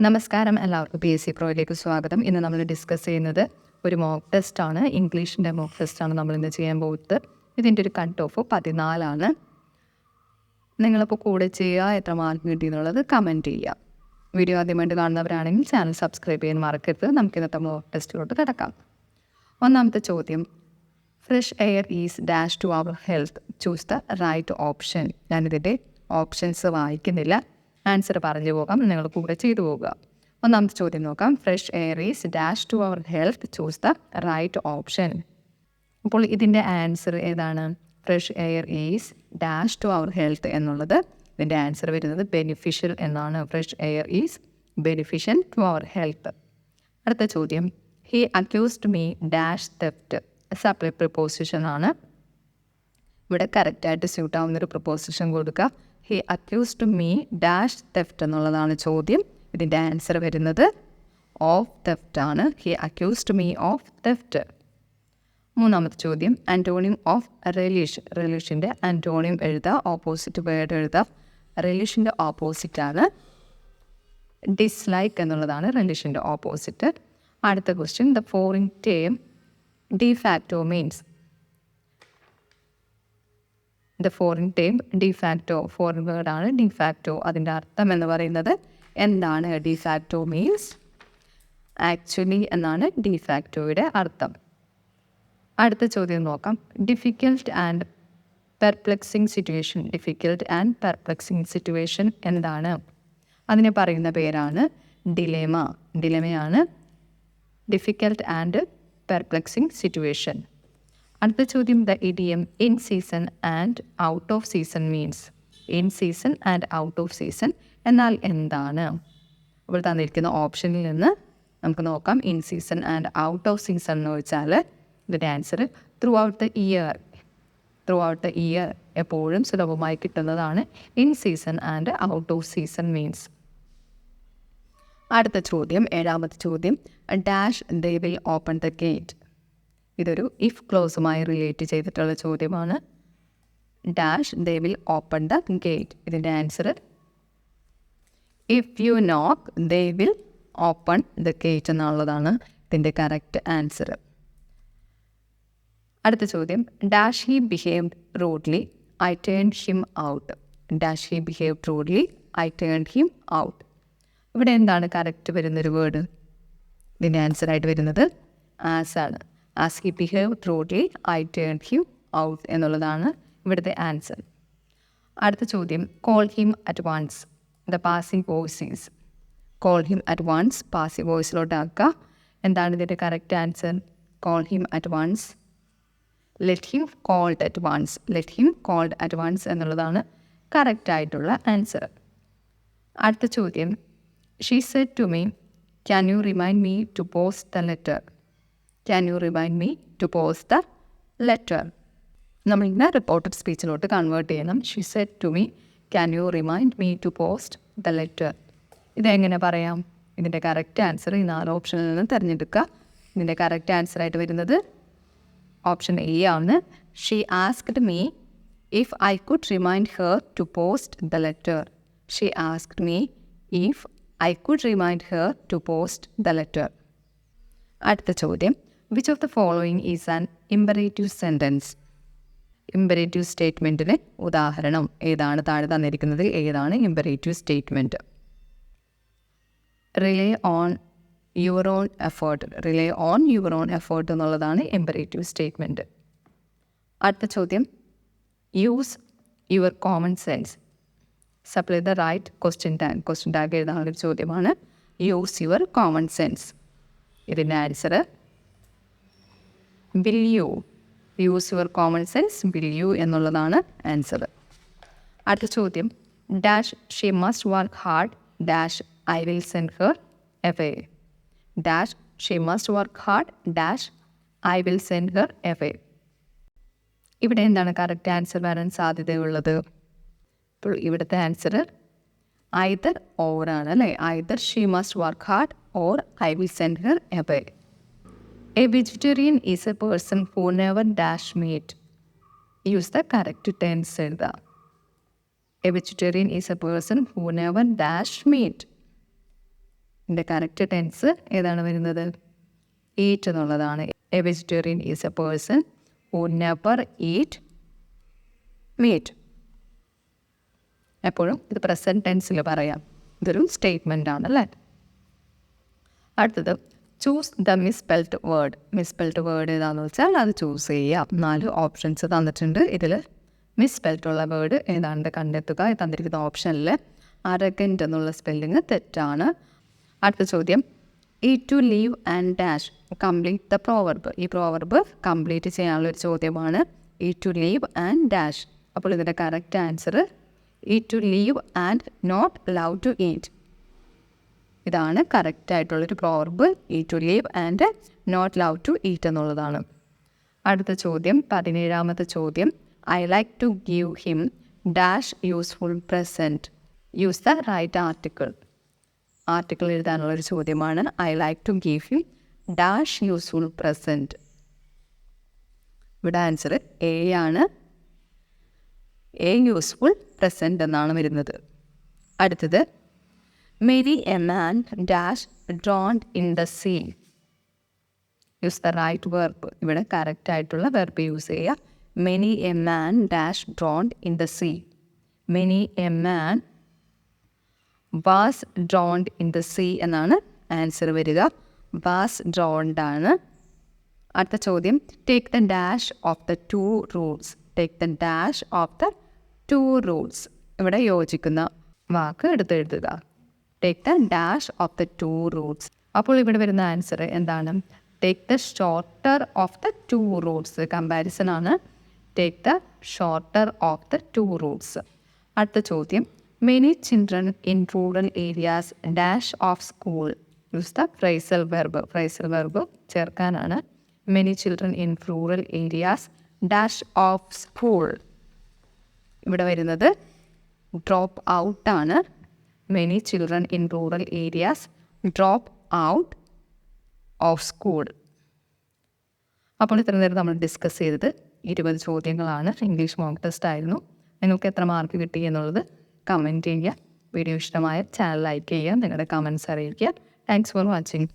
നമസ്കാരം, എല്ലാവർക്കും PSC പ്രോയിലേക്ക് സ്വാഗതം. ഇന്ന് നമ്മൾ ഡിസ്കസ് ചെയ്യുന്നത് ഒരു മോക്ക് ടെസ്റ്റാണ്. ഇംഗ്ലീഷിൻ്റെ മോക്ക് ടെസ്റ്റാണ് നമ്മളിന്ന് ചെയ്യാൻ പോകുന്നത്. ഇതിൻ്റെ ഒരു കട്ട് ഓഫ് 14 നിങ്ങളിപ്പോൾ കൂടെ ചെയ്യുക, എത്ര മാർക്ക് കിട്ടി എന്നുള്ളത് കമൻറ്റ് ചെയ്യുക. വീഡിയോ ആദ്യമായിട്ട് കാണുന്നവരാണെങ്കിൽ ചാനൽ സബ്സ്ക്രൈബ് ചെയ്യാൻ മറക്കരുത്. നമുക്ക് ഇന്നത്തെ മോക്ക് ടെസ്റ്റിലോട്ട് കിടക്കാം. ഒന്നാമത്തെ ചോദ്യം, fresh air is dash to our health, choose the right option. ഞാനിതിൻ്റെ ഓപ്ഷൻസ് വായിക്കുന്നില്ല, ആൻസർ പറഞ്ഞു പോകാം, നിങ്ങൾ കൂടെ ചെയ്തു പോകുക. ഒന്നാമത്തെ ചോദ്യം നോക്കാം. Fresh air is dash to our health, choose the right option. അപ്പോൾ ഇതിൻ്റെ ആൻസർ ഏതാണ്? Fresh air is dash to our health എന്നുള്ളത് ഇതിൻ്റെ ആൻസർ വരുന്നത് ബെനിഫിഷ്യൽ എന്നാണ്. Fresh air is beneficial to our health. അടുത്ത ചോദ്യം, he accused me dash theft. Supply preposition ആണ്. ഇവിടെ കറക്റ്റായിട്ട് സ്യൂട്ട് ആവുന്നൊരു പ്രിപ്പോസിഷൻ കൊടുക്കുക. He accused me dash theft എന്നുള്ളതാണ് ചോദ്യം. ഇതിൻ്റെ ആൻസർ വരുന്നത് ഓഫ് തെഫ്റ്റ് ആണ്. He accused me of theft. മൂന്നാമത്തെ ചോദ്യം, ആൻറ്റോണിയം ഓഫ് റെലിഷ്. റെലിഷിൻ്റെ ആൻറ്റോണിയം എഴുതുക, ഓപ്പോസിറ്റ് വേർഡ് എഴുതുക. റെലിഷിൻ്റെ ഓപ്പോസിറ്റാണ് ഡിസ്ലൈക്ക് എന്നുള്ളതാണ് റെലിഷിൻ്റെ ഓപ്പോസിറ്റ്. അടുത്ത question, the foreign term de facto means. The foreign term de facto, foreign word ആണ് de facto. അതിൻ്റെ അർത്ഥം എന്ന് പറയുന്നത് എന്താണ്? de facto means actually എന്നാണ് de factoയുടെ അർത്ഥം. അടുത്ത ചോദ്യം നോക്കാം. Difficult and perplexing situation. Difficult and perplexing situation എന്താണ്? അതിനെ പറയുന്ന പേരാണ് ഡിലേമ. ഡിലേമയാണ് ഡിഫിക്കൽട്ട് ആൻഡ് പെർപ്ലെക്സിങ് സിറ്റുവേഷൻ. അടുത്ത ചോദ്യം, the idiom in season and out of season means. In season and out of season എന്നാൽ എന്താണ്? അപ്പോൾ തന്നിരിക്കുന്ന ഓപ്ഷനിൽ നിന്ന് നമുക്ക് നോക്കാം. In season and out of season എന്ന് വെച്ചാൽ ഇതിൻ്റെ answer throughout the year. Throughout the year എപ്പോഴും സുലഭമായി കിട്ടുന്നതാണ് in season and out of season means. അടുത്ത ചോദ്യം, ഏഴാമത്തെ ചോദ്യം, dash they will open the gate. ഇതൊരു ഇഫ് ക്ലോസുമായി റിലേറ്റ് ചെയ്തിട്ടുള്ള ചോദ്യമാണ്. Dash they will open the gate. ഇതിൻ്റെ ആൻസർ ഇഫ് യു നോക്ക് they will open the gate എന്നുള്ളതാണ് ഇതിൻ്റെ കറക്റ്റ് ആൻസർ. അടുത്ത ചോദ്യം, dash he behaved റൂഡ്ലി, I turned him out. Dash he behaved റൂഡ്ലി, I turned him out. ഇവിടെ എന്താണ് കറക്റ്റ് വരുന്നൊരു word? ഇതിൻ്റെ ആൻസറായിട്ട് വരുന്നത് ആസ് ആണ്. As he behave rudely, I turned him out എന്നുള്ളതാണ് ഇവിടുത്തെ ആൻസർ. അടുത്ത ചോദ്യം, call him at once. The passive voice is. Call him at once passive വോയിസിലോട്ടാക്കുക. എന്താണ് ഇതിൻ്റെ correct answer? Call him at once. Let him called at once. Let him called at once എന്നുള്ളതാണ് കറക്റ്റായിട്ടുള്ള answer. അടുത്ത ചോദ്യം, she said to me, can you remind me to post the letter. Can you remind me to post the letter. നമ്മളിങ്ങനെ reported സ്പീച്ചിലോട്ട് convert ചെയ്യണം. She said to me, can you remind me to post the letter. ഇതെങ്ങനെ പറയാം? ഇതിൻ്റെ correct answer ഈ 4 ഓപ്ഷനിൽ നിന്ന് തിരഞ്ഞെടുക്കുക. ഇതിൻ്റെ കറക്റ്റ് ആൻസറായിട്ട് വരുന്നത് ഓപ്ഷൻ എ ആണ്. She asked me if I could remind her to post the letter. She asked me if I could remind her to post the letter. അടുത്ത ചോദ്യം, which of the following is an imperative sentence? Imperative സ്റ്റേറ്റ്മെൻറ്റിന് ഉദാഹരണം ഏതാണ്? താഴെ തന്നിരിക്കുന്നത് ഏതാണ് imperative statement? Rely on your own effort. Rely on your own effort എന്നുള്ളതാണ് imperative statement. അടുത്ത ചോദ്യം, use your common sense. Supply the right question tag. Question tag എഴുതാനുള്ളൊരു ചോദ്യമാണ്. Use your common sense. ഇതിൻ്റെ answer will you. Use your common sense will you എന്നുള്ളതാണ് answer. അടുത്ത ചോദ്യം, dash she must work hard dash I will send her away. Dash she must work hard dash I will send her away. ഇവിടെ എന്താണ് correct answer വരാൻ സാധ്യതയുള്ളത്? അപ്പോൾ ഇവിടുത്തെ answer either or ആണ് അല്ലേ? Either she must work hard or I will send her away. A vegetarian is a person who never dash meat. Use the correct tense എഴുതാം. A vegetarian is a person who never dash meat. ഇതിൻ്റെ correct tense ഏതാണ് വരുന്നത്? Eat എന്നുള്ളതാണ്. A vegetarian is a person who never eat meat. എപ്പോഴും ഇത് present ടെൻസിൽ പറയാം. ഇതൊരു statement ആണ് അല്ലേ? അടുത്തത് choose the misspelled word. Misspelled word ഏതാണെന്ന് വെച്ചാൽ അത് ചൂസ് ചെയ്യാം. 4 ഓപ്ഷൻസ് തന്നിട്ടുണ്ട്. ഇതിൽ മിസ്പെൽഡുള്ള വേർഡ് ഏതാണ്ട് കണ്ടെത്തുക. തന്നിരിക്കുന്ന ഓപ്ഷനിൽ അരഗൻറ്റ് എന്നുള്ള സ്പെല്ലിങ് തെറ്റാണ്. അടുത്ത ചോദ്യം eat to live and dash complete the proverb. ഈ പ്രോവർബ് കംപ്ലീറ്റ് ചെയ്യാനുള്ളൊരു ചോദ്യമാണ്. Eat to live and dash. അപ്പോൾ ഇതിൻ്റെ correct answer eat to live and not love to eat. ഇതാണ് കറക്റ്റായിട്ടുള്ളൊരു proverb. Eat to live and not love to eat എന്നുള്ളതാണ്. അടുത്ത ചോദ്യം 17ാമത്തെ ചോദ്യം I like to give him dash useful present. Use the right article. Article എഴുതാനുള്ളൊരു ചോദ്യമാണ്. I like to give him dash useful present. ഇവിടെ ആൻസർ എ ആണ്. A useful present എന്നാണ് വരുന്നത്. അടുത്തത് many a man dash drowned in the sea. Use the right verb. ഇവിടെ correct ആയിട്ടുള്ള verb use ചെയ്യുക. Many a man dash drowned in the sea. Many a man was drowned in the sea എന്നാണ് answer വരിക. Was drowned ആണ്. അടുത്ത ചോദ്യം take the dash of the 2 rules. Take the dash of the 2 rules. ഇവിടെ യോജിക്കുന്ന വാക്ക് എടുത്തെഴുതുക. Take the dash of the 2 rules. അപ്പോൾ ഇവിടെ വരുന്ന ആൻസർ എന്താണ്? Take the shorter of the 2 rules. Comparison ആണ്. Take the shorter of the 2 rules. അടുത്ത ചോദ്യം many children in rural areas dash of school. Use the phrasal verb. Phrasal verb ചേർക്കാനാണ്. Many children in rural areas dash of school. ഇവിടെ വരുന്നത് drop ഔട്ടാണ്. Many children in rural areas drop out of school. അപ്പോൾ ഇത്ര നേരം നമ്മൾ discuss ചെയ്തത് 20 ചോദ്യങ്ങളാണ്. ഇംഗ്ലീഷ് മോക്ക് ടെസ്റ്റ് ആയിരുന്നു. നിങ്ങൾക്ക് എത്ര മാർക്ക് കിട്ടി എന്നുള്ളത് കമൻറ്റ് ചെയ്യുക. വീഡിയോ ഇഷ്ടമായ ചാനൽ ലൈക്ക് ചെയ്യുക. നിങ്ങളുടെ കമൻറ്റ്സ് അറിയിക്കുക. Thanks for watching.